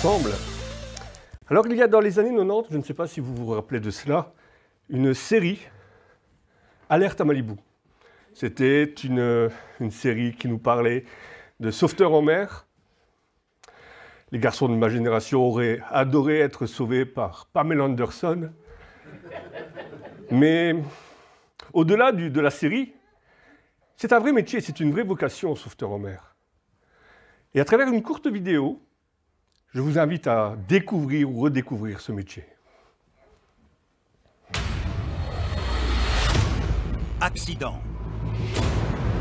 ensemble. Alors il y a dans les années 90, je ne sais pas si vous vous rappelez de cela, une série, Alerte à Malibu. C'était une série qui nous parlait de sauveteurs en mer. Les garçons de ma génération auraient adoré être sauvés par Pamela Anderson. Mais au-delà de la série, c'est un vrai métier, c'est une vraie vocation, sauveteur en mer. Et à travers une courte vidéo, je vous invite à découvrir ou redécouvrir ce métier. Accident,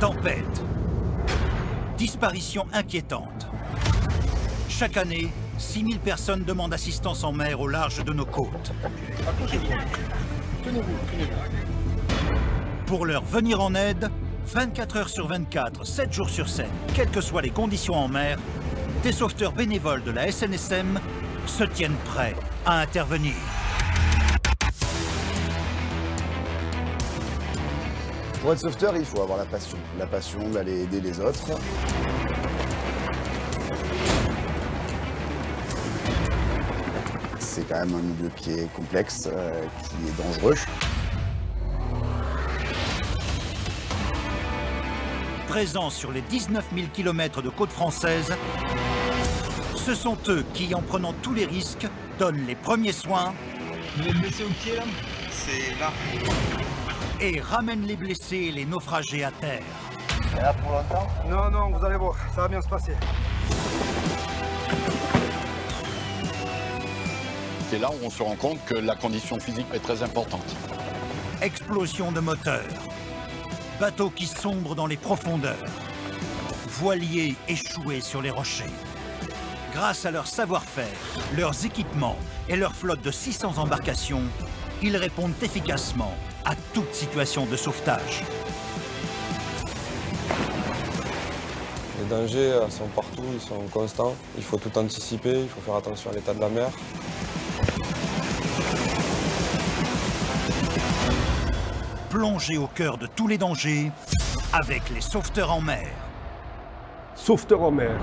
tempête, disparition inquiétante. Chaque année, 6000 personnes demandent assistance en mer au large de nos côtes. Pour leur venir en aide, 24 heures sur 24, 7 jours sur 7, quelles que soient les conditions en mer, des sauveteurs bénévoles de la SNSM se tiennent prêts à intervenir. Pour être sauveteur, il faut avoir la passion d'aller aider les autres. C'est quand même un milieu qui est complexe, qui est dangereux. Présents sur les 19 000 km de côte française, ce sont eux qui, en prenant tous les risques, donnent les premiers soins. Vous êtes blessé au pied là? C'est là. Et ramènent les blessés et les naufragés à terre. Et là pour longtemps? Non, non, vous allez voir, ça va bien se passer. C'est là où on se rend compte que la condition physique est très importante. Explosion de moteur. Bateaux qui sombrent dans les profondeurs. Voiliers échoués sur les rochers. Grâce à leur savoir-faire, leurs équipements et leur flotte de 600 embarcations, ils répondent efficacement à toute situation de sauvetage. Les dangers sont partout, ils sont constants. Il faut tout anticiper, il faut faire attention à l'état de la mer. Plongez au cœur de tous les dangers avec les sauveteurs en mer. Sauveteur en mer.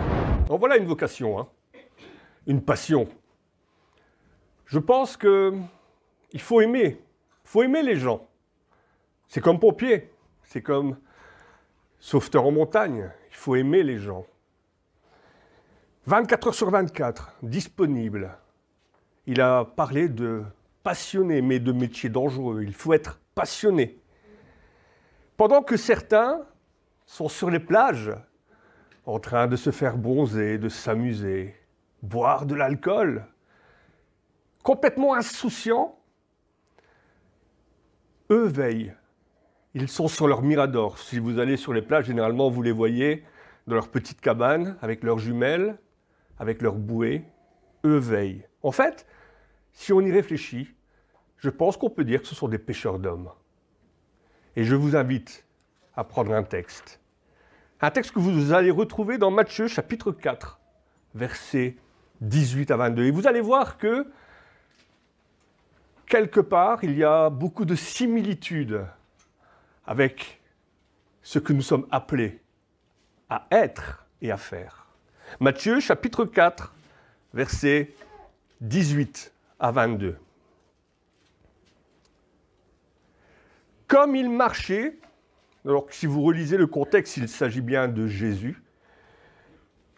En voilà une vocation, hein. Une passion. Je pense qu'il faut aimer les gens. C'est comme pompier, c'est comme sauveteur en montagne, il faut aimer les gens. 24 heures sur 24, disponible. Il a parlé de passionné, mais de métier dangereux. Il faut être passionné. Pendant que certains sont sur les plages, en train de se faire bronzer, de s'amuser, boire de l'alcool, complètement insouciants, eux veillent. Ils sont sur leur mirador. Si vous allez sur les plages, généralement, vous les voyez dans leur petite cabane, avec leurs jumelles, avec leurs bouées. Eux veillent. En fait, si on y réfléchit, je pense qu'on peut dire que ce sont des pêcheurs d'hommes. Et je vous invite à prendre un texte. Un texte que vous allez retrouver dans Matthieu, chapitre 4, versets 18 à 22. Et vous allez voir que, quelque part, il y a beaucoup de similitudes avec ce que nous sommes appelés à être et à faire. Matthieu, chapitre 4, versets 18 à 22. Comme il marchait, alors si vous relisez le contexte, il s'agit bien de Jésus.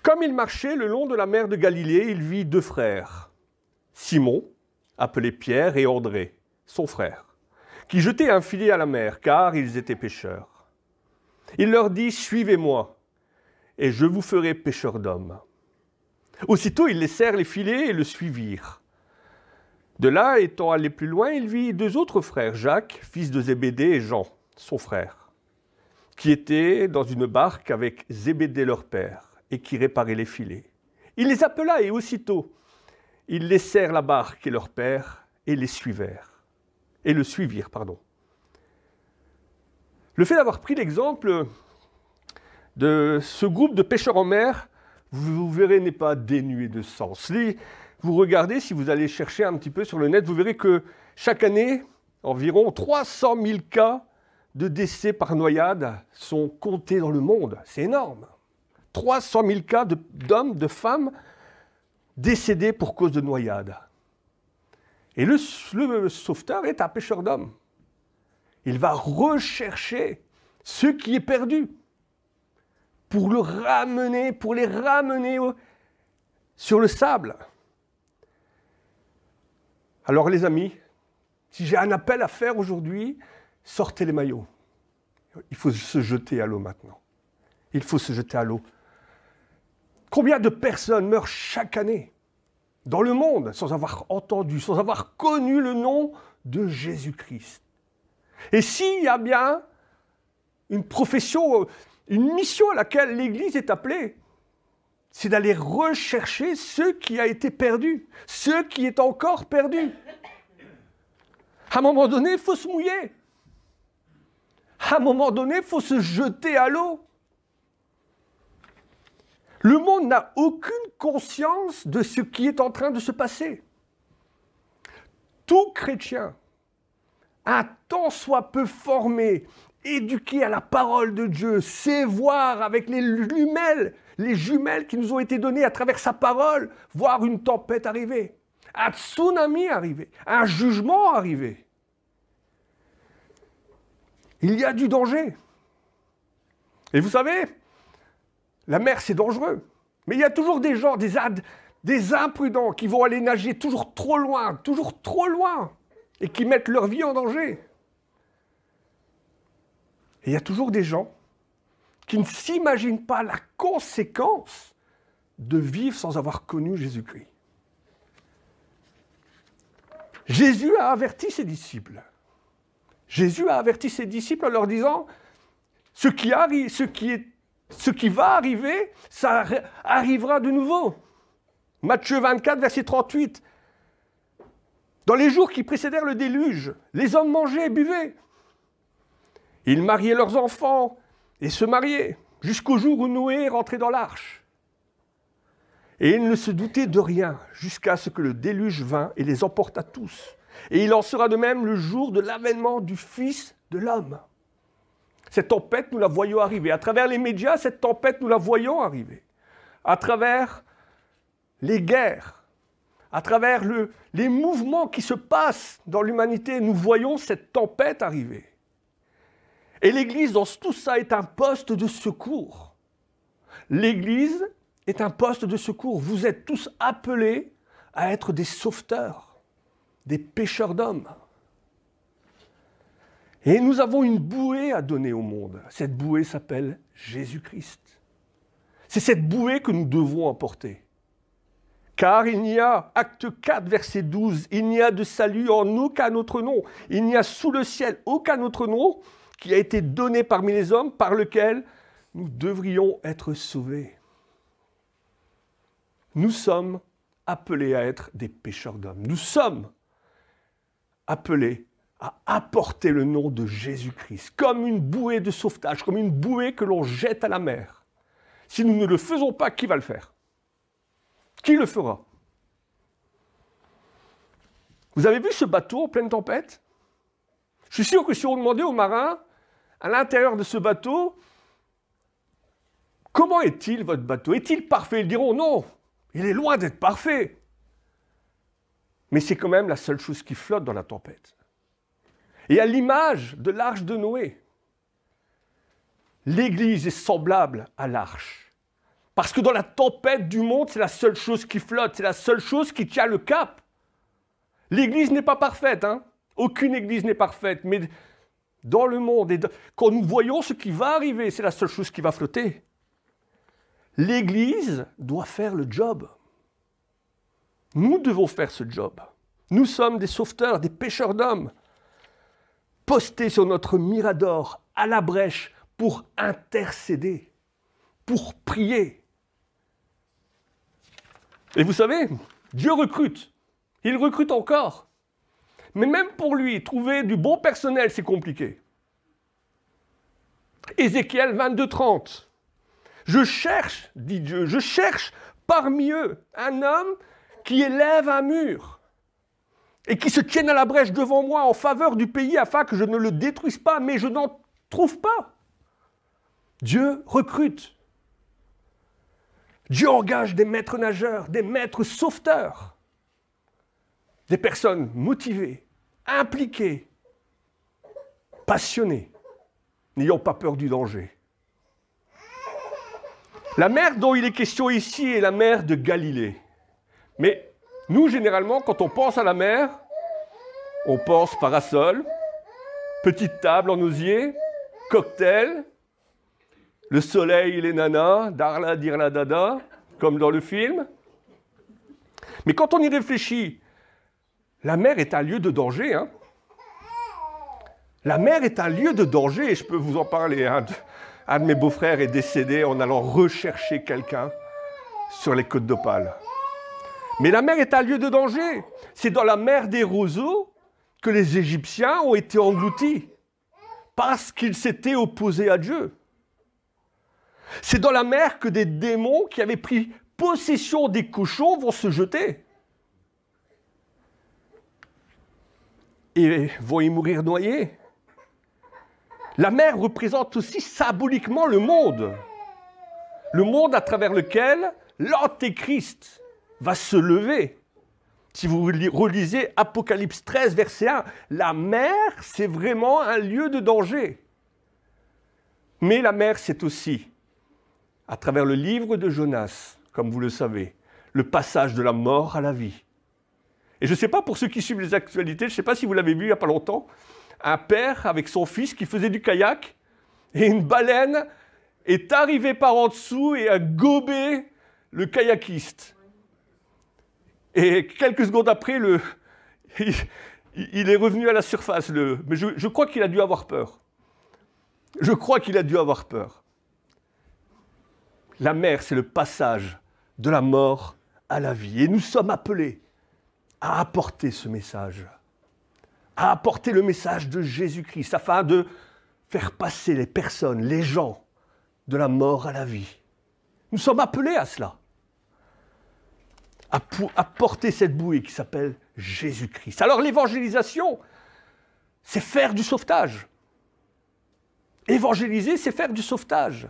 Comme il marchait le long de la mer de Galilée, il vit deux frères, Simon, appelé Pierre, et André, son frère, qui jetaient un filet à la mer, car ils étaient pêcheurs. Il leur dit « Suivez-moi, et je vous ferai pêcheurs d'hommes. » Aussitôt, ils laissèrent les filets et le suivirent. De là, étant allé plus loin, il vit deux autres frères, Jacques, fils de Zébédée, et Jean, son frère, qui étaient dans une barque avec Zébédée leur père, et qui réparaient les filets. Il les appela, et aussitôt, ils laissèrent la barque et leur père, et le suivirent. Le fait d'avoir pris l'exemple de ce groupe de pêcheurs en mer, vous verrez, n'est pas dénué de sens. Vous regardez, si vous allez chercher un petit peu sur le net, vous verrez que chaque année, environ 300 000 cas de décès par noyade sont comptés dans le monde. C'est énorme. 300 000 cas d'hommes, de femmes décédé pour cause de noyade. Et le sauveteur est un pêcheur d'hommes. Il va rechercher ce qui est perdu pour les ramener sur le sable. Alors les amis, si j'ai un appel à faire aujourd'hui, sortez les maillots. Il faut se jeter à l'eau maintenant. Il faut se jeter à l'eau. Combien de personnes meurent chaque année dans le monde sans avoir entendu, sans avoir connu le nom de Jésus-Christ? Et s'il y a bien une profession, une mission à laquelle l'Église est appelée, c'est d'aller rechercher ce qui a été perdu, ce qui est encore perdu. À un moment donné, il faut se mouiller. À un moment donné, il faut se jeter à l'eau. Le monde n'a aucune conscience de ce qui est en train de se passer. Tout chrétien, un tant soit peu formé, éduqué à la parole de Dieu, sait voir avec les jumelles qui nous ont été données à travers sa parole, voir une tempête arriver, un tsunami arriver, un jugement arriver. Il y a du danger. Et vous savez, la mer, c'est dangereux. Mais il y a toujours des gens, des imprudents qui vont aller nager toujours trop loin, et qui mettent leur vie en danger. Et il y a toujours des gens qui ne s'imaginent pas la conséquence de vivre sans avoir connu Jésus-Christ. Jésus a averti ses disciples. Jésus a averti ses disciples en leur disant « Ce qui va arriver, ça arrivera de nouveau. » Matthieu 24, verset 38. Dans les jours qui précédèrent le déluge, les hommes mangeaient et buvaient. Ils mariaient leurs enfants et se mariaient, jusqu'au jour où Noé est rentré dans l'arche. Et ils ne se doutaient de rien, jusqu'à ce que le déluge vînt et les emporta tous. Et il en sera de même le jour de l'avènement du Fils de l'homme. Cette tempête, nous la voyons arriver. À travers les médias, cette tempête, nous la voyons arriver. À travers les guerres, à travers les mouvements qui se passent dans l'humanité, nous voyons cette tempête arriver. Et l'Église, dans tout ça, est un poste de secours. L'Église est un poste de secours. Vous êtes tous appelés à être des sauveteurs, des pêcheurs d'hommes. Et nous avons une bouée à donner au monde. Cette bouée s'appelle Jésus-Christ. C'est cette bouée que nous devons emporter. Car il n'y a, acte 4, verset 12, il n'y a de salut en aucun autre nom. Il n'y a sous le ciel aucun autre nom qui a été donné parmi les hommes par lequel nous devrions être sauvés. Nous sommes appelés à être des pêcheurs d'hommes. Nous sommes appelés à apporter le nom de Jésus-Christ, comme une bouée de sauvetage, comme une bouée que l'on jette à la mer. Si nous ne le faisons pas, qui va le faire? Qui le fera? Vous avez vu ce bateau en pleine tempête? Je suis sûr que si on demandait aux marins, à l'intérieur de ce bateau, comment est-il votre bateau? Est-il parfait? Ils diront non, il est loin d'être parfait. Mais c'est quand même la seule chose qui flotte dans la tempête. Et à l'image de l'arche de Noé, l'Église est semblable à l'arche. Parce que dans la tempête du monde, c'est la seule chose qui flotte, c'est la seule chose qui tient le cap. L'Église n'est pas parfaite, hein? Aucune Église n'est parfaite, mais dans le monde, quand nous voyons ce qui va arriver, c'est la seule chose qui va flotter. L'Église doit faire le job. Nous devons faire ce job. Nous sommes des sauveteurs, des pêcheurs d'hommes, postés sur notre mirador à la brèche pour intercéder, pour prier. Et vous savez, Dieu recrute. Il recrute encore. Mais même pour lui, trouver du bon personnel, c'est compliqué. Ézéchiel 22:30. Je cherche, dit Dieu, je cherche parmi eux un homme qui élève un mur et qui se tienne à la brèche devant moi en faveur du pays afin que je ne le détruise pas, mais je n'en trouve pas. Dieu recrute. Dieu engage des maîtres nageurs, des maîtres sauveteurs, des personnes motivées, impliquées, passionnées, n'ayant pas peur du danger. La mer dont il est question ici est la mer de Galilée. Mais nous, généralement, quand on pense à la mer, on pense parasol, petite table en osier, cocktail, le soleil et les nanas, darla, dirla, dada, comme dans le film. Mais quand on y réfléchit, la mer est un lieu de danger. Hein. La mer est un lieu de danger, et je peux vous en parler. Hein. Un de mes beaux-frères est décédé en allant rechercher quelqu'un sur les côtes d'Opale. Mais la mer est un lieu de danger. C'est dans la mer des roseaux que les Égyptiens ont été engloutis, parce qu'ils s'étaient opposés à Dieu. C'est dans la mer que des démons qui avaient pris possession des cochons vont se jeter. Et vont y mourir noyés. La mer représente aussi symboliquement le monde. Le monde à travers lequel l'Antéchrist va se lever. Si vous relisez Apocalypse 13, verset 1, la mer, c'est vraiment un lieu de danger. Mais la mer, c'est aussi, à travers le livre de Jonas, comme vous le savez, le passage de la mort à la vie. Et je ne sais pas, pour ceux qui suivent les actualités, je ne sais pas si vous l'avez vu il n'y a pas longtemps, un père avec son fils qui faisait du kayak, et une baleine est arrivée par en dessous et a gobé le kayakiste. Et quelques secondes après, il est revenu à la surface. Mais je crois qu'il a dû avoir peur. Je crois qu'il a dû avoir peur. La mer, c'est le passage de la mort à la vie. Et nous sommes appelés à apporter ce message, à apporter le message de Jésus-Christ, afin de faire passer les personnes, les gens, de la mort à la vie. Nous sommes appelés à cela, à porter cette bouée qui s'appelle Jésus-Christ. Alors l'évangélisation, c'est faire du sauvetage. Évangéliser, c'est faire du sauvetage.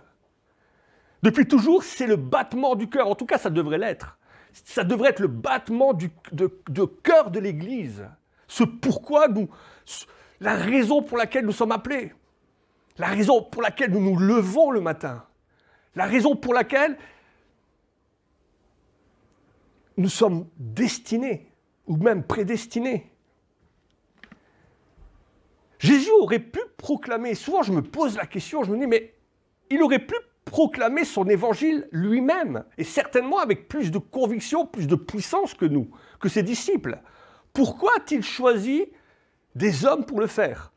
Depuis toujours, c'est le battement du cœur. En tout cas, ça devrait l'être. Ça devrait être le battement de cœur de l'Église. Ce pourquoi la raison pour laquelle nous sommes appelés. La raison pour laquelle nous nous levons le matin. La raison pour laquelle nous sommes destinés, ou même prédestinés. Jésus aurait pu proclamer, souvent je me pose la question, je me dis, mais il aurait pu proclamer son évangile lui-même, et certainement avec plus de conviction, plus de puissance que nous, que ses disciples. Pourquoi a-t-il choisi des hommes pour le faire?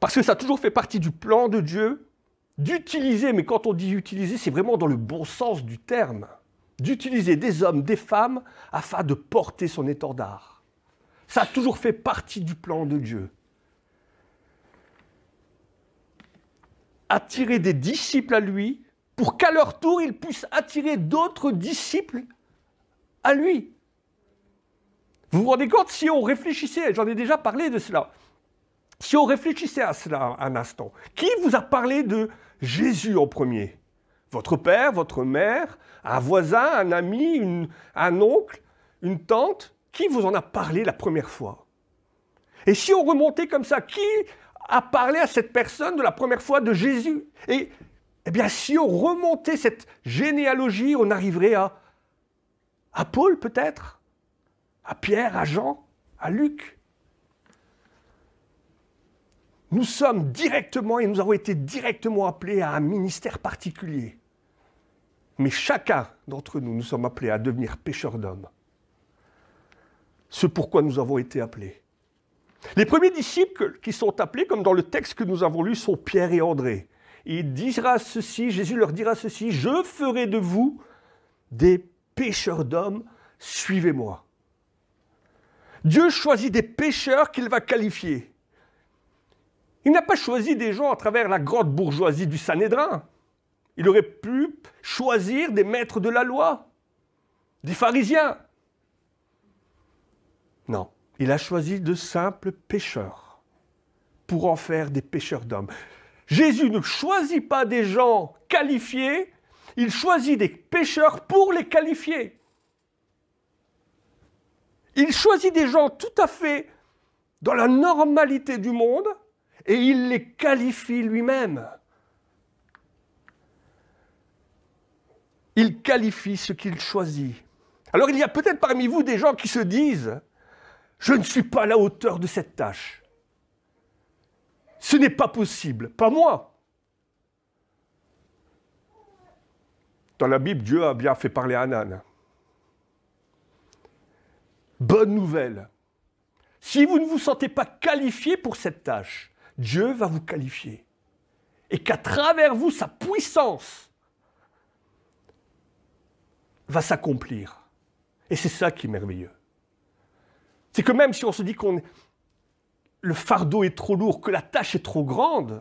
Parce que ça a toujours fait partie du plan de Dieu, d'utiliser, mais quand on dit utiliser, c'est vraiment dans le bon sens du terme, d'utiliser des hommes, des femmes, afin de porter son étendard. Ça a toujours fait partie du plan de Dieu. Attirer des disciples à lui, pour qu'à leur tour, ils puissent attirer d'autres disciples à lui. Vous vous rendez compte, si on réfléchissait, j'en ai déjà parlé de cela, si on réfléchissait à cela un instant, qui vous a parlé de Jésus en premier? Votre père, votre mère, un voisin, un ami, un oncle, une tante? Qui vous en a parlé la première fois? Et si on remontait comme ça, qui a parlé à cette personne de la première fois de Jésus? Et eh bien, si on remontait cette généalogie, on arriverait à Paul peut-être, à Pierre, à Jean, à Luc. Nous sommes directement et nous avons été directement appelés à un ministère particulier. Mais chacun d'entre nous, nous sommes appelés à devenir pécheurs d'hommes. Ce pourquoi nous avons été appelés. Les premiers disciples qui sont appelés, comme dans le texte que nous avons lu, sont Pierre et André. Il dira ceci, Jésus leur dira ceci, « Je ferai de vous des pécheurs d'hommes, suivez-moi. » Dieu choisit des pécheurs qu'il va qualifier. Il n'a pas choisi des gens à travers la grande bourgeoisie du Sanhédrin. Il aurait pu choisir des maîtres de la loi, des pharisiens. Non, il a choisi de simples pécheurs pour en faire des pécheurs d'hommes. Jésus ne choisit pas des gens qualifiés, il choisit des pécheurs pour les qualifier. Il choisit des gens tout à fait dans la normalité du monde et il les qualifie lui-même. Il qualifie ce qu'il choisit. Alors il y a peut-être parmi vous des gens qui se disent « Je ne suis pas à la hauteur de cette tâche. Ce n'est pas possible, pas moi. » Dans la Bible, Dieu a bien fait parler à Anan. Bonne nouvelle. Si vous ne vous sentez pas qualifié pour cette tâche, Dieu va vous qualifier. Et qu'à travers vous, sa puissance va s'accomplir. Et c'est ça qui est merveilleux. C'est que même si on se dit que le fardeau est trop lourd, que la tâche est trop grande,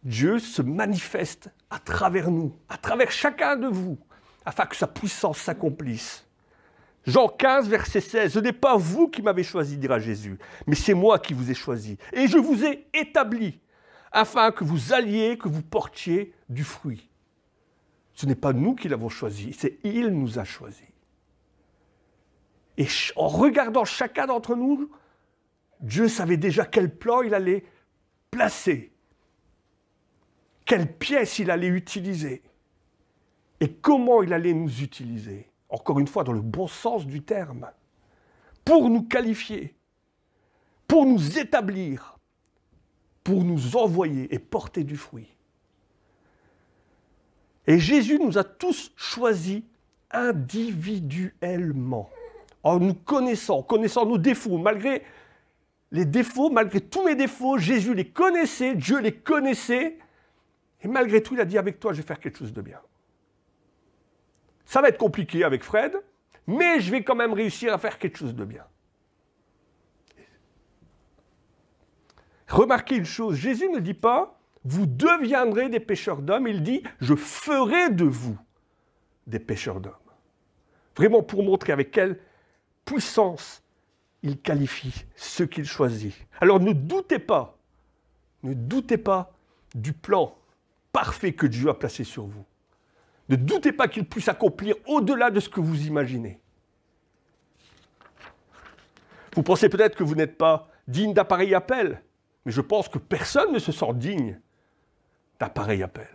Dieu se manifeste à travers nous, à travers chacun de vous, afin que sa puissance s'accomplisse. Jean 15, verset 16, « Ce n'est pas vous qui m'avez choisi, dira Jésus, mais c'est moi qui vous ai choisi. Et je vous ai établi, afin que vous alliez, que vous portiez du fruit. » Ce n'est pas nous qui l'avons choisi, c'est il nous a choisis. Et en regardant chacun d'entre nous, Dieu savait déjà quel plan il allait placer, quelle pièce il allait utiliser et comment il allait nous utiliser. Encore une fois, dans le bon sens du terme, pour nous qualifier, pour nous établir, pour nous envoyer et porter du fruit. Et Jésus nous a tous choisis individuellement, en nous connaissant nos défauts. Malgré les défauts, malgré tous mes défauts, Jésus les connaissait, Dieu les connaissait, et malgré tout, il a dit, avec toi, je vais faire quelque chose de bien. Ça va être compliqué avec Fred, mais je vais quand même réussir à faire quelque chose de bien. Remarquez une chose, Jésus ne dit pas « vous deviendrez des pêcheurs d'hommes », il dit « je ferai de vous des pêcheurs d'hommes ». Vraiment pour montrer avec quelle puissance il qualifie ceux qu'il choisit. Alors ne doutez pas du plan parfait que Dieu a placé sur vous. Ne doutez pas qu'il puisse accomplir au-delà de ce que vous imaginez. Vous pensez peut-être que vous n'êtes pas digne d'un pareil appel, mais je pense que personne ne se sent digne d'un pareil appel.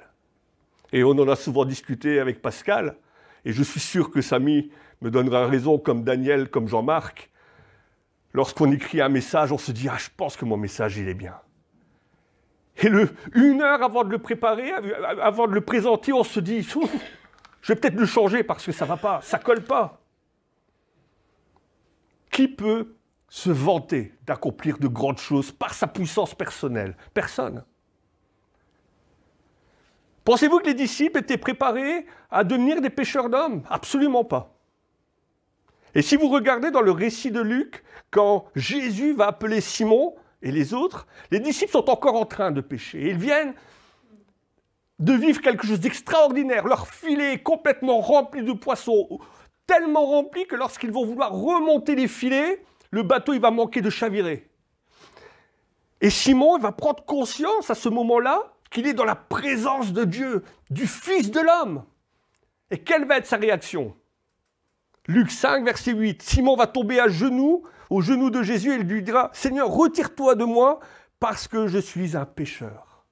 Et on en a souvent discuté avec Pascal, et je suis sûr que Samy me donnera raison, comme Daniel, comme Jean-Marc. Lorsqu'on écrit un message, on se dit « Ah, je pense que mon message, il est bien ». Et une heure avant de le préparer, avant de le présenter, on se dit « Je vais peut-être le changer parce que ça ne va pas, ça ne colle pas ». Qui peut se vanter d'accomplir de grandes choses par sa puissance personnelle? Personne. Pensez-vous que les disciples étaient préparés à devenir des pêcheurs d'hommes? Absolument pas. Et si vous regardez dans le récit de Luc, quand Jésus va appeler Simon et les autres, les disciples sont encore en train de pêcher. Ils viennent de vivre quelque chose d'extraordinaire. Leur filet est complètement rempli de poissons, tellement rempli que lorsqu'ils vont vouloir remonter les filets, le bateau il va manquer de chavirer. Et Simon il va prendre conscience à ce moment-là qu'il est dans la présence de Dieu, du Fils de l'homme. Et quelle va être sa réaction? Luc 5, verset 8. Simon va tomber à genoux, aux genoux de Jésus, et il lui dira « Seigneur, retire-toi de moi, parce que je suis un pécheur. »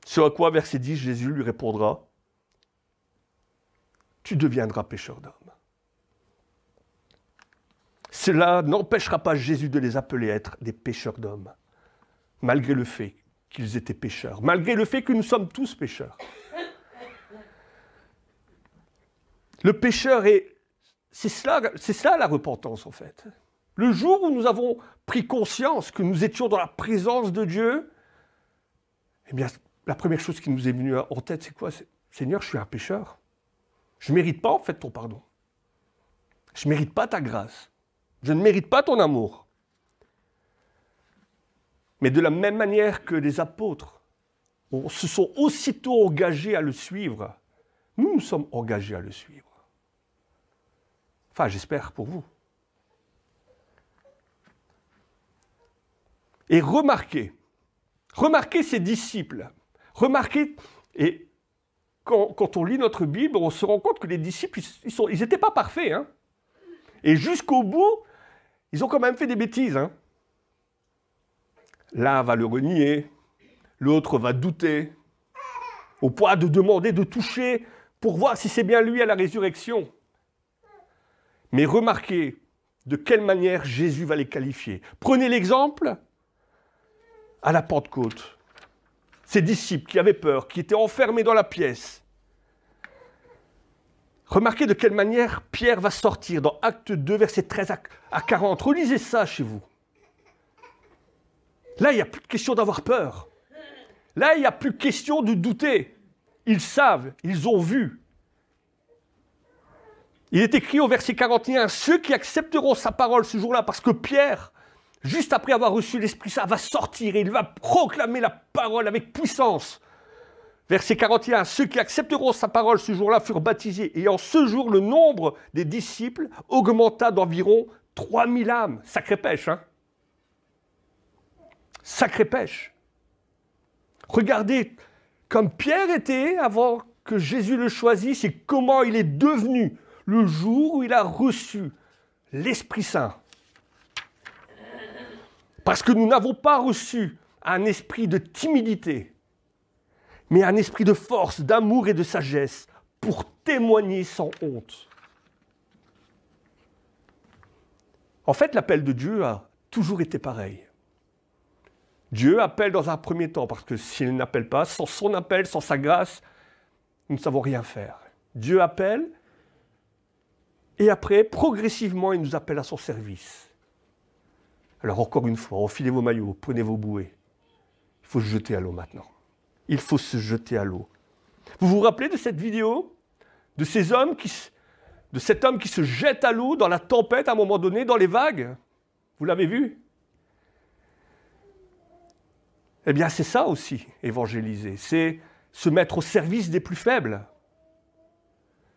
Ce à quoi, verset 10, Jésus lui répondra « Tu deviendras pécheur d'hommes. » Cela n'empêchera pas Jésus de les appeler à être des pécheurs d'hommes, malgré le fait qu'ils étaient pécheurs, malgré le fait que nous sommes tous pécheurs. Le pécheur c'est cela la repentance en fait. Le jour où nous avons pris conscience que nous étions dans la présence de Dieu, eh bien, la première chose qui nous est venue en tête, c'est quoi? Seigneur, je suis un pécheur. Je ne mérite pas en fait ton pardon. Je ne mérite pas ta grâce. Je ne mérite pas ton amour. Mais de la même manière que les apôtres se sont aussitôt engagés à le suivre, nous sommes engagés à le suivre. Enfin, j'espère pour vous. Et remarquez ses disciples. Remarquez, et quand on lit notre Bible, on se rend compte que les disciples, ils n'étaient pas parfaits. Hein. Et jusqu'au bout, ils ont quand même fait des bêtises. Hein. L'un va le renier, l'autre va douter, au point de demander de toucher pour voir si c'est bien lui à la résurrection. Mais remarquez de quelle manière Jésus va les qualifier. Prenez l'exemple à la Pentecôte. Ces disciples qui avaient peur, qui étaient enfermés dans la pièce. Remarquez de quelle manière Pierre va sortir dans Acte 2, versets 13 à 40. Relisez ça chez vous. Là, il n'y a plus de question d'avoir peur. Là, il n'y a plus question de douter. Ils savent, ils ont vu. Il est écrit au verset 41, « Ceux qui accepteront sa parole ce jour-là, parce que Pierre, juste après avoir reçu l'Esprit Saint, va sortir et il va proclamer la parole avec puissance. » Verset 41, « Ceux qui accepteront sa parole ce jour-là furent baptisés. Et en ce jour, le nombre des disciples augmenta d'environ 3000 âmes. » Sacrée pêche, hein? Sacrée pêche. Regardez, comme Pierre était avant que Jésus le choisisse et comment il est devenu le jour où il a reçu l'Esprit Saint. Parce que nous n'avons pas reçu un esprit de timidité, mais un esprit de force, d'amour et de sagesse pour témoigner sans honte. En fait, l'appel de Dieu a toujours été pareil. Dieu appelle dans un premier temps, parce que s'il n'appelle pas, sans son appel, sans sa grâce, nous ne savons rien faire. Dieu appelle, et après, progressivement, il nous appelle à son service. Alors encore une fois, enfilez vos maillots, prenez vos bouées. Il faut se jeter à l'eau maintenant. Il faut se jeter à l'eau. Vous vous rappelez de cette vidéo de cet homme qui se jette à l'eau dans la tempête à un moment donné, dans les vagues? Vous l'avez vu? Eh bien, c'est ça aussi, évangéliser. C'est se mettre au service des plus faibles.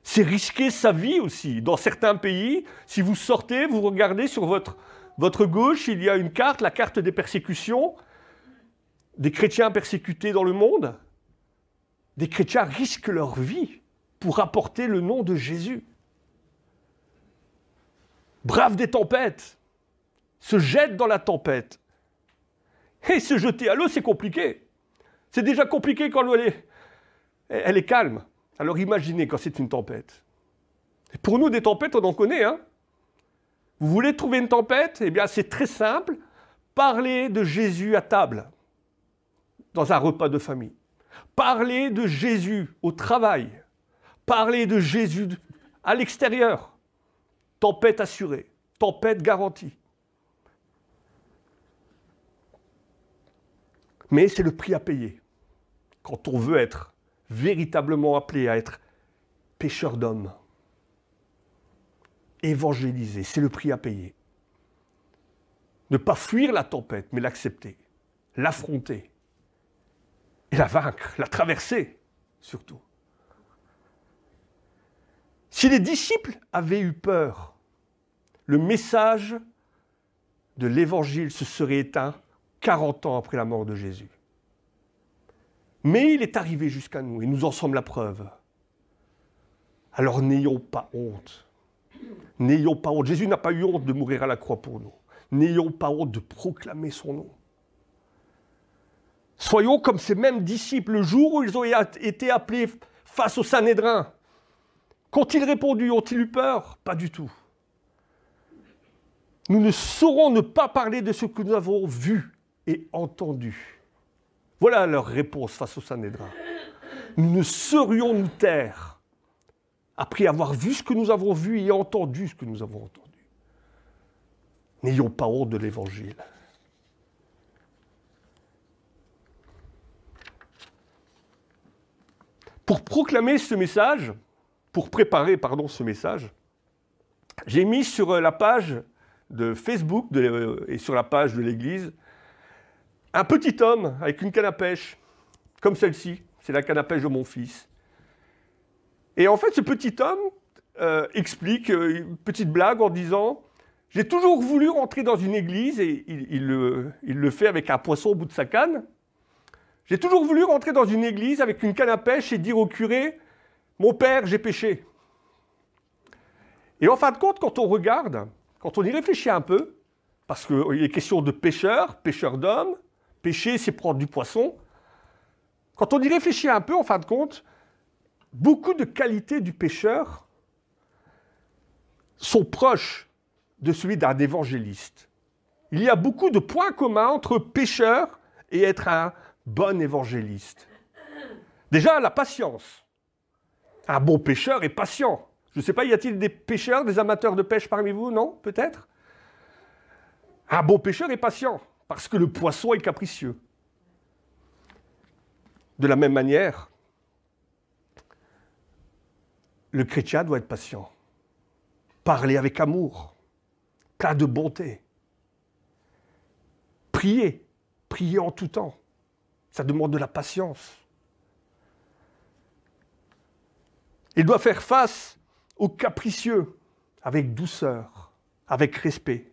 C'est risquer sa vie aussi. Dans certains pays, si vous sortez, vous regardez sur votre gauche, il y a une carte, la carte des persécutions, des chrétiens persécutés dans le monde. Des chrétiens risquent leur vie pour apporter le nom de Jésus. Bravent des tempêtes, se jettent dans la tempête. Et se jeter à l'eau, c'est compliqué. C'est déjà compliqué quand l'eau elle est calme. Alors imaginez quand c'est une tempête. Et pour nous, des tempêtes, on en connaît. Hein? Vous voulez trouver une tempête? Eh bien, c'est très simple. Parlez de Jésus à table, dans un repas de famille. Parlez de Jésus au travail. Parlez de Jésus à l'extérieur. Tempête assurée. Tempête garantie. Mais c'est le prix à payer. Quand on veut être véritablement appelé à être pécheur d'hommes, évangéliser, c'est le prix à payer. Ne pas fuir la tempête, mais l'accepter, l'affronter et la vaincre, la traverser surtout. Si les disciples avaient eu peur, le message de l'évangile se serait éteint 40 ans après la mort de Jésus. Mais il est arrivé jusqu'à nous et nous en sommes la preuve. Alors n'ayons pas honte. N'ayons pas honte. Jésus n'a pas eu honte de mourir à la croix pour nous. N'ayons pas honte de proclamer son nom. Soyons comme ces mêmes disciples le jour où ils ont été appelés face au Sanhédrin. Qu'ont-ils répondu? Ont-ils eu peur? Pas du tout. Nous ne saurons ne pas parler de ce que nous avons vu et entendu. Voilà leur réponse face au Sanhédrin. Nous ne saurions nous taire après avoir vu ce que nous avons vu et entendu ce que nous avons entendu. N'ayons pas honte de l'Évangile. Pour proclamer ce message, pour préparer, ce message, j'ai mis sur la page de Facebook et sur la page de l'Église un petit homme avec une canne à pêche, comme celle-ci, c'est la canne à pêche de mon fils. Et en fait, ce petit homme explique une petite blague en disant « J'ai toujours voulu rentrer dans une église, et il le fait avec un poisson au bout de sa canne. J'ai toujours voulu rentrer dans une église avec une canne à pêche et dire au curé, « Mon père, j'ai péché ». Et en fin de compte, quand on regarde, quand on y réfléchit un peu, parce qu'il est question de pécheur d'homme, pécher, c'est prendre du poisson. Quand on y réfléchit un peu, en fin de compte, beaucoup de qualités du pécheur sont proches de celui d'un évangéliste. Il y a beaucoup de points communs entre pécheur et être un bon évangéliste. Déjà, la patience. Un bon pêcheur est patient. Je ne sais pas, y a-t-il des pêcheurs, des amateurs de pêche parmi vous? Non, peut-être? Un bon pêcheur est patient, parce que le poisson est capricieux. De la même manière, le chrétien doit être patient. Parler avec amour, plein de bonté. Prier, prier en tout temps. Ça demande de la patience. Il doit faire face aux capricieux avec douceur, avec respect.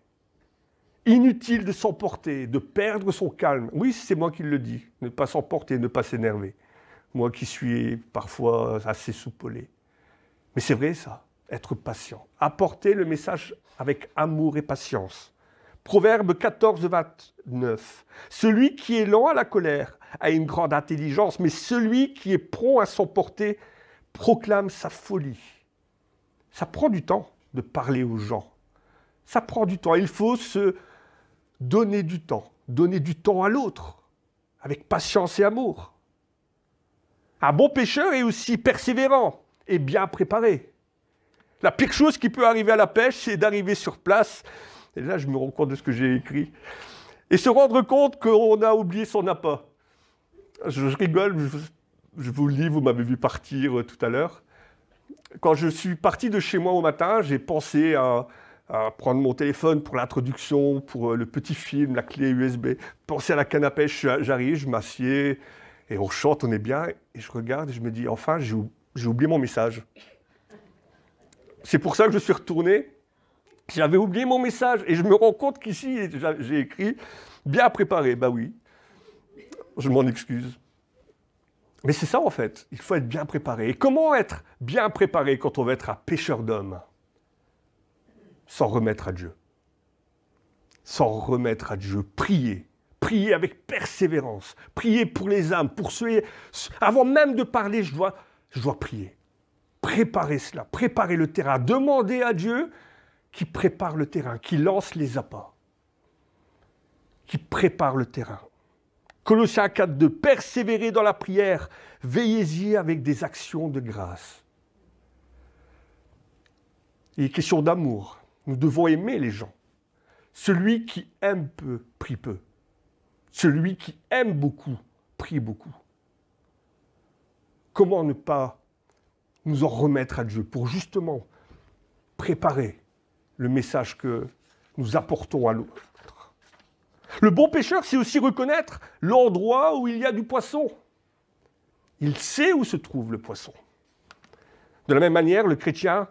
Inutile de s'emporter, de perdre son calme. Oui, c'est moi qui le dis. Ne pas s'emporter, ne pas s'énerver. Moi qui suis parfois assez soupolé. Mais c'est vrai ça, être patient. Apporter le message avec amour et patience. Proverbe 14, 29. Celui qui est lent à la colère a une grande intelligence, mais celui qui est prompt à s'emporter proclame sa folie. Ça prend du temps de parler aux gens. Ça prend du temps. Il faut se donner du temps à l'autre, avec patience et amour. Un bon pêcheur est aussi persévérant et bien préparé. La pire chose qui peut arriver à la pêche, c'est d'arriver sur place, et là je me rends compte de ce que j'ai écrit, et se rendre compte qu'on a oublié son appât. Je rigole, je vous le dis, vous m'avez vu partir tout à l'heure. Quand je suis parti de chez moi au matin, j'ai pensé à prendre mon téléphone pour l'introduction, pour le petit film, la clé USB, penser à la canne à pêche, j'arrive, je m'assieds, et on chante, on est bien, et je regarde et je me dis, enfin, j'ai oublié mon message. C'est pour ça que je suis retourné, j'avais oublié mon message, et je me rends compte qu'ici, j'ai écrit « bien préparé ». Bah oui, je m'en excuse. Mais c'est ça en fait, il faut être bien préparé. Et comment être bien préparé quand on veut être un pêcheur d'hommes? S'en remettre à Dieu. S'en remettre à Dieu, prier. Prier avec persévérance. Prier pour les âmes, pour ceux... Avant même de parler, je dois prier. Préparer cela, préparer le terrain. Demander à Dieu qui prépare le terrain, qui lance les appâts. Qui prépare le terrain. Colossiens 4.2, persévérez dans la prière, veillez-y avec des actions de grâce. Il est question d'amour. Nous devons aimer les gens. Celui qui aime peu, prie peu. Celui qui aime beaucoup, prie beaucoup. Comment ne pas nous en remettre à Dieu pour justement préparer le message que nous apportons à l'autre? Le bon pêcheur, c'est aussi reconnaître l'endroit où il y a du poisson. Il sait où se trouve le poisson. De la même manière, le chrétien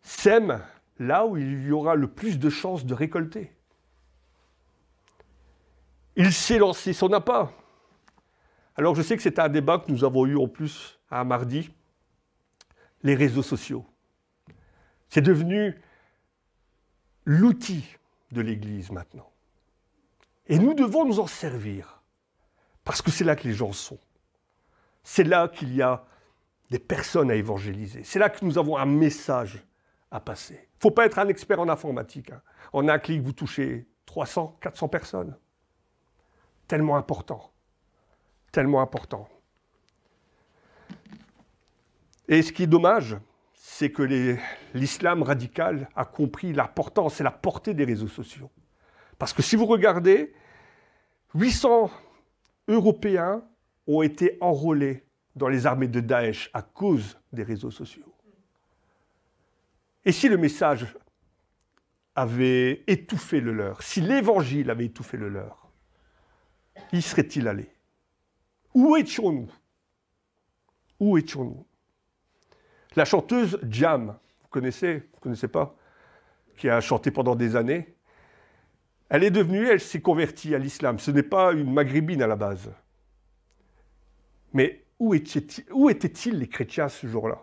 sème là où il y aura le plus de chances de récolter. Il sait lancer son appât. Alors je sais que c'est un débat que nous avons eu en plus un mardi, les réseaux sociaux. C'est devenu l'outil de l'Église maintenant. Et nous devons nous en servir, parce que c'est là que les gens sont. C'est là qu'il y a des personnes à évangéliser. C'est là que nous avons un message à passer. Il ne faut pas être un expert en informatique. Hein. En un clic, vous touchez 300, 400 personnes. Tellement important. Tellement important. Et ce qui est dommage, c'est que l'islam radical a compris l'importance et la portée des réseaux sociaux. Parce que si vous regardez, 800 Européens ont été enrôlés dans les armées de Daesh à cause des réseaux sociaux. Et si le message avait étouffé le leur, si l'évangile avait étouffé le leur, y serait-il allé? Où étions-nous? Où étions-nous? La chanteuse Jam, vous connaissez pas? qui a chanté pendant des années. Elle s'est convertie à l'islam. Ce n'est pas une maghrébine à la base. Mais où étaient-ils les chrétiens ce jour-là?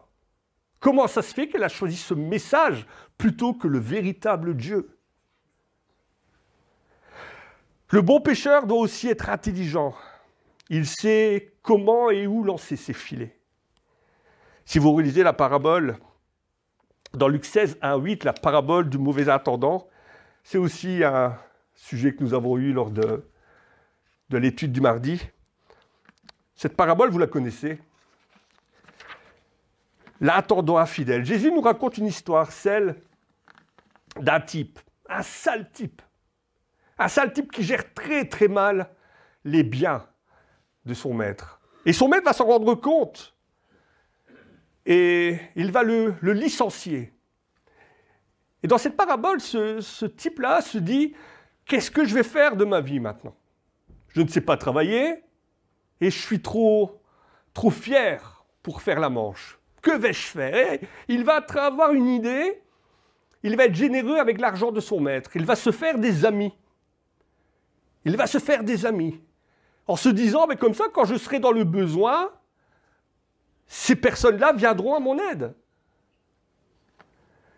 Comment ça se fait qu'elle a choisi ce message plutôt que le véritable Dieu? Le bon pêcheur doit aussi être intelligent. Il sait comment et où lancer ses filets. Si vous relisez la parabole, dans Luc 16, 1, 8, la parabole du mauvais intendant, c'est aussi un sujet que nous avons eu lors de l'étude du mardi. Cette parabole, vous la connaissez. L'intendant infidèle. Jésus nous raconte une histoire, celle d'un type, un sale type. Un sale type qui gère très très mal les biens de son maître. Et son maître va s'en rendre compte. Et il va le licencier. Et dans cette parabole, ce type-là se dit, qu'est-ce que je vais faire de ma vie maintenant? Je ne sais pas travailler et je suis trop fier pour faire la manche. Que vais-je faire? Et il va avoir une idée, il va être généreux avec l'argent de son maître. Il va se faire des amis. Il va se faire des amis. En se disant, mais comme ça, quand je serai dans le besoin, ces personnes-là viendront à mon aide.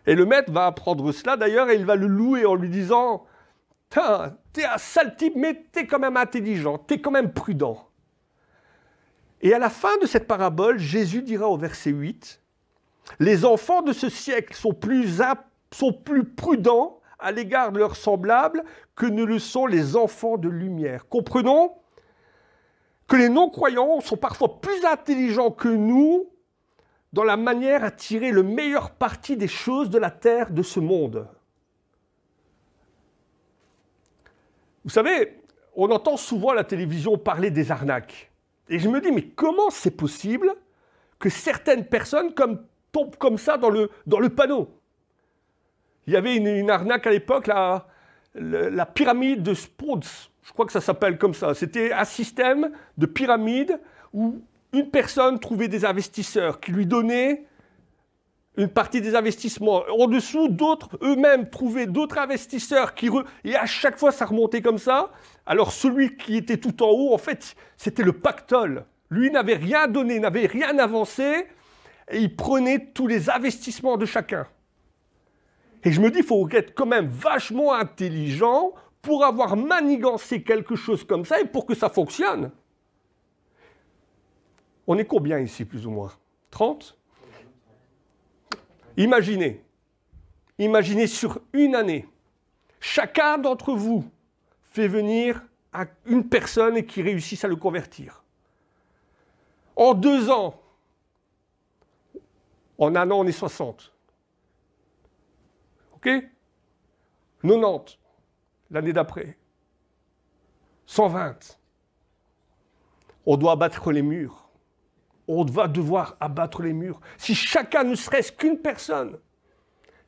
Et le maître va apprendre cela d'ailleurs et il va le louer en lui disant, t'es un sale type, mais t'es quand même intelligent, t'es quand même prudent. Et à la fin de cette parabole, Jésus dira au verset 8, les enfants de ce siècle sont plus prudents à l'égard de leurs semblables que ne le sont les enfants de lumière. Comprenons que les non-croyants sont parfois plus intelligents que nous dans la manière à tirer le meilleur parti des choses de la terre, de ce monde. Vous savez, on entend souvent à la télévision parler des arnaques. Et je me dis, mais comment c'est possible que certaines personnes tombent comme ça dans le panneau? Il y avait une arnaque à l'époque, la pyramide de Spoons. Je crois que ça s'appelle comme ça. C'était un système de pyramide où une personne trouvait des investisseurs qui lui donnaient une partie des investissements. En dessous, d'autres eux-mêmes trouvaient d'autres investisseurs et à chaque fois, ça remontait comme ça. Alors celui qui était tout en haut, en fait, c'était le pactole. Lui n'avait rien donné, n'avait rien avancé et il prenait tous les investissements de chacun. Et je me dis, il faut être quand même vachement intelligent pour avoir manigancé quelque chose comme ça et pour que ça fonctionne. On est combien ici, plus ou moins? 30? Imaginez sur une année, chacun d'entre vous fait venir une personne et qui réussisse à le convertir. En 2 ans, en 1 an, on est 60. OK? 90, l'année d'après. 120. On doit abattre les murs. On va devoir abattre les murs. Si chacun, ne serait-ce qu'une personne,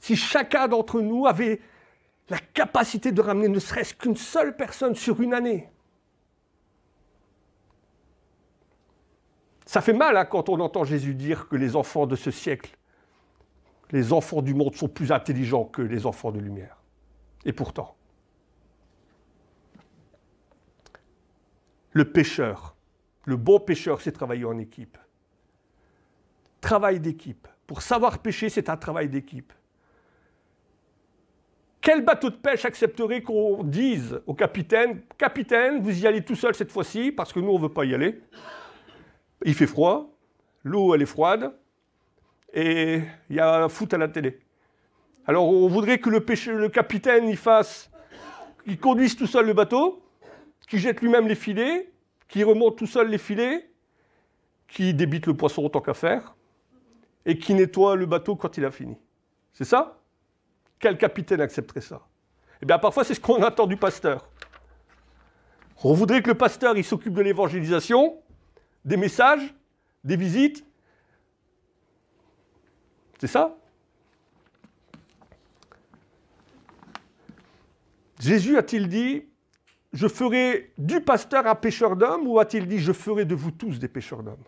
si chacun d'entre nous avait la capacité de ramener ne serait-ce qu'une seule personne sur une année. Ça fait mal quand on entend Jésus dire que les enfants de ce siècle, les enfants du monde sont plus intelligents que les enfants de lumière. Et pourtant, le pécheur, le bon pécheur, c'est travailler en équipe. Travail d'équipe. Pour savoir pêcher, c'est un travail d'équipe. Quel bateau de pêche accepterait qu'on dise au capitaine, « Capitaine, vous y allez tout seul cette fois-ci, parce que nous, on ne veut pas y aller. Il fait froid, l'eau, elle est froide, et il y a un foot à la télé. Alors, on voudrait que le capitaine, il conduise tout seul le bateau, qu'il jette lui-même les filets, qu'il remonte tout seul les filets, qu'il débite le poisson autant qu'à faire, et qu'il nettoie le bateau quand il a fini. C'est ça? Quel capitaine accepterait ça? Eh bien, parfois, c'est ce qu'on attend du pasteur. On voudrait que le pasteur, il s'occupe de l'évangélisation, des messages, des visites. C'est ça? Jésus a-t-il dit, je ferai du pasteur un pêcheur d'hommes, ou a-t-il dit, je ferai de vous tous des pêcheurs d'hommes?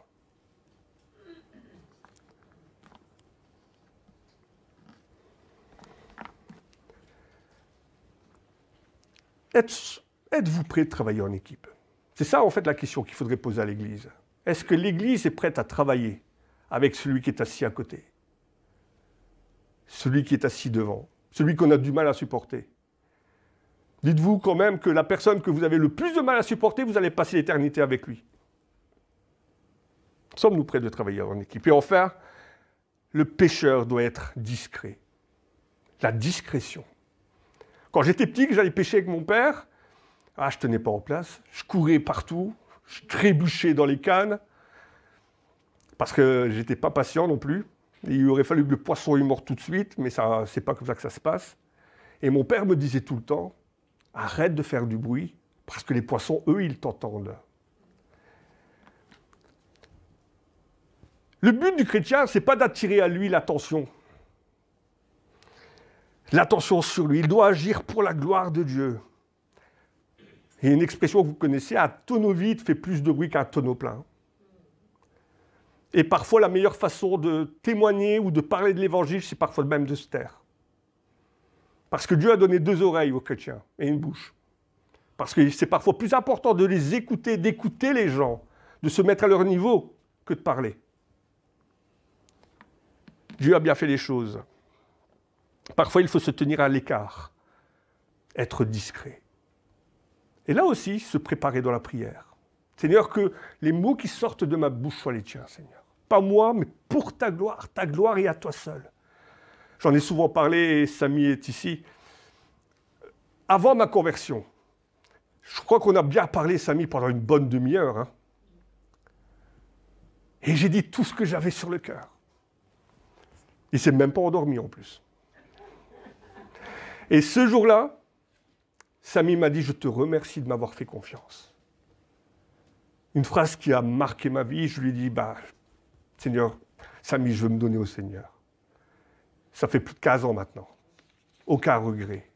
êtes-vous prêt de travailler en équipe? C'est ça, en fait, la question qu'il faudrait poser à l'Église. Est-ce que l'Église est prête à travailler avec celui qui est assis à côté? Celui qui est assis devant? Celui qu'on a du mal à supporter? Dites-vous quand même que la personne que vous avez le plus de mal à supporter, vous allez passer l'éternité avec lui. Sommes-nous prêts de travailler en équipe? Et enfin, le pécheur doit être discret. La discrétion. Quand j'étais petit, que j'allais pêcher avec mon père, je ne tenais pas en place. Je courais partout, je trébuchais dans les cannes, parce que je n'étais pas patient non plus. Il aurait fallu que le poisson il meure tout de suite, mais ce n'est pas comme ça que ça se passe. Et mon père me disait tout le temps, arrête de faire du bruit, parce que les poissons, eux, ils t'entendent. Le but du chrétien, ce n'est pas d'attirer à lui l'attention. L'attention sur lui. Il doit agir pour la gloire de Dieu. Il y a une expression que vous connaissez, un tonneau vide fait plus de bruit qu'un tonneau plein. Et parfois, la meilleure façon de témoigner ou de parler de l'évangile, c'est parfois même de se taire. Parce que Dieu a donné 2 oreilles aux chrétiens et une bouche. Parce que c'est parfois plus important de les écouter, d'écouter les gens, de se mettre à leur niveau que de parler. Dieu a bien fait les choses. Parfois, il faut se tenir à l'écart, être discret. Et là aussi, se préparer dans la prière. Seigneur, que les mots qui sortent de ma bouche soient les tiens, Seigneur. Pas moi, mais pour ta gloire et à toi seul. J'en ai souvent parlé, et Samy est ici. Avant ma conversion, je crois qu'on a bien parlé, Samy, pendant une bonne demi-heure. Hein. Et j'ai dit tout ce que j'avais sur le cœur. Il ne s'est même pas endormi en plus. Et ce jour-là, Samy m'a dit « Je te remercie de m'avoir fait confiance ». Une phrase qui a marqué ma vie, je lui ai dit « Seigneur, Samy, je veux me donner au Seigneur ». Ça fait plus de 15 ans maintenant. Aucun regret.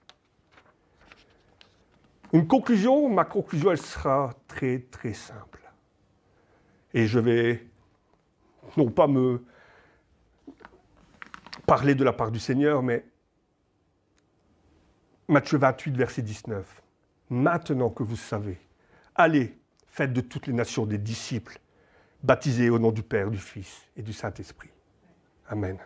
Ma conclusion, elle sera très, très simple. Et je vais non pas me parler de la part du Seigneur, mais Matthieu 28, verset 19. Maintenant que vous savez, allez, faites de toutes les nations des disciples, baptisés au nom du Père, du Fils et du Saint-Esprit. Amen.